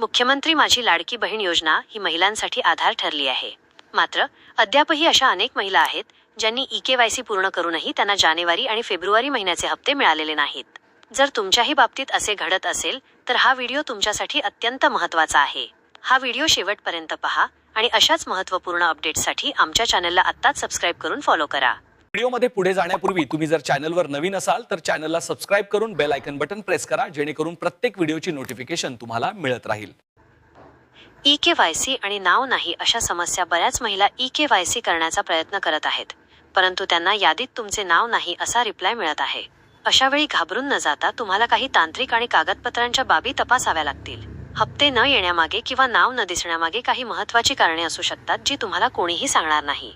मुख्यमंत्री माझी लाडकी बहीण योजना ही महिलांसाठी आधार ठरली आहे. मात्र अद्यापही अशा अनेक महिला आहेत ज्यांनी EKYC पूर्ण करूनही त्यांना जानेवारी आणि फेब्रुवारी महिन्याचे हप्ते मिळालेले नाहीत. जर तुमच्याही बाबतीत असे घडत असेल तर हा व्हिडिओ तुमच्यासाठी अत्यंत महत्त्वाचा आहे. हा व्हिडिओ शेवटपर्यंत पहा आणि अशाच महत्त्वपूर्ण अपडेट्ससाठी आमच्या चॅनलला आत्ताच सबस्क्राईब करून फॉलो करा. व्हिडिओमध्ये पुढे जाण्यापूर्वी तुम्ही जर चॅनलवर नवीन असाल तर चॅनलला सबस्क्राईब करून बेल आयकन बटन प्रेस करा, जेणेकरून प्रत्येक व्हिडिओची नोटिफिकेशन तुम्हाला मिळत राहील. EKYC आणि नाव नाही अशा समस्या बऱ्याच महिला EKYC करण्याचा प्रयत्न करत आहेत, परंतु त्यांना यादीत तुमचे नाव नाही असा रिप्लाय मिळत आहे. अशा वेळी घाबरून न जाता तुम्हाला काही तांत्रिक आणि कागदपत्रांच्या बाबी तपासाव्या लागतील. हप्ते न येण्यामागे किंवा नाव न दिसण्यामागे काही महत्त्वाची कारणे असू शकतात जी तुम्हाला कोणीही सांगणार नाही.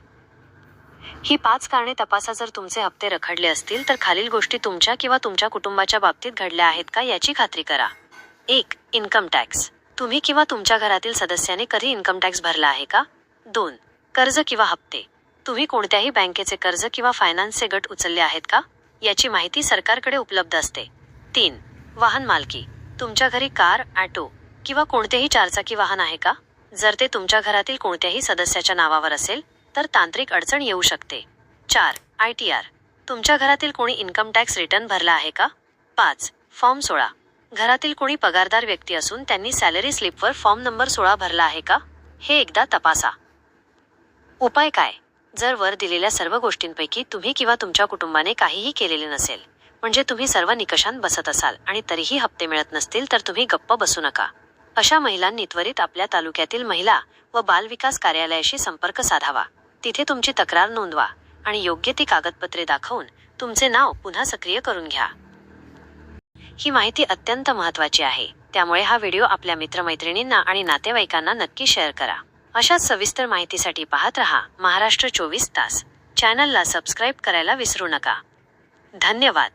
ही 5 कारणे तपासा. जर तुमचे हप्ते रखडले असतील तर खालील गोष्टी तुमच्या किंवा तुमच्या कुटुंबाच्या बाबतीत घडल्या आहेत का याची खात्री करा. 1. Income tax. तुम्ही किंवा तुमच्या घरातील सदस्याने कधी इन्कम टॅक्स भरला आहे का? 2. कर्ज किंवा हप्ते. तुम्ही कोणत्याही बँकेचे कर्ज किंवा फायनान्सचे गट उचलले आहेत का? याची माहिती सरकारकडे उपलब्ध असते. 3. वाहन मालकी. तुमच्या घरी कार, ऑटो किंवा कोणतेही चारचाकी वाहन आहे का? जर ते तुमच्या घरातील कोणत्याही सदस्याच्या नावावर असेल तर तांत्रिक अडचण येऊ शकते. 4. ITR. तुमच्या घरातील कोणी इन्कम टॅक्स रिटर्न भरला आहे का? 5. फॉर्म 16. घरातील कोणी पगारदार व्यक्ती असून त्यांनी सॅलरी स्लिपवर फॉर्म नंबर 16 भरला आहे का? हे एकदा तपासा. उपाय काय? जर वर दिलेल्या सर्व गोष्टींपैकी तुम्ही किंवा तुमच्या कुटुंबाने काहीही केलेले नसेल, म्हणजे तुम्ही सर्व निकषांत बसत असाल आणि तरीही हप्ते मिळत नसतील तर तुम्ही गप्प बसू नका. अशा महिलांनी त्वरित आपल्या तालुक्यातील महिला व बाल विकास कार्यालयाशी संपर्क साधावा. तिथे तुमची तक्रार नोंदवा आणि योग्य ती कागदपत्रे दाखवून तुमचे नाव पुन्हा सक्रिय करून घ्या. ही माहिती अत्यंत महत्त्वाची आहे, त्यामुळे हा व्हिडिओ आपल्या मित्रमैत्रिणींना आणि नातेवाईकांना नक्की शेअर करा. अशाच सविस्तर माहितीसाठी पाहत रहा महाराष्ट्र 24 तास. चॅनलला सबस्क्राईब करायला विसरू नका. धन्यवाद.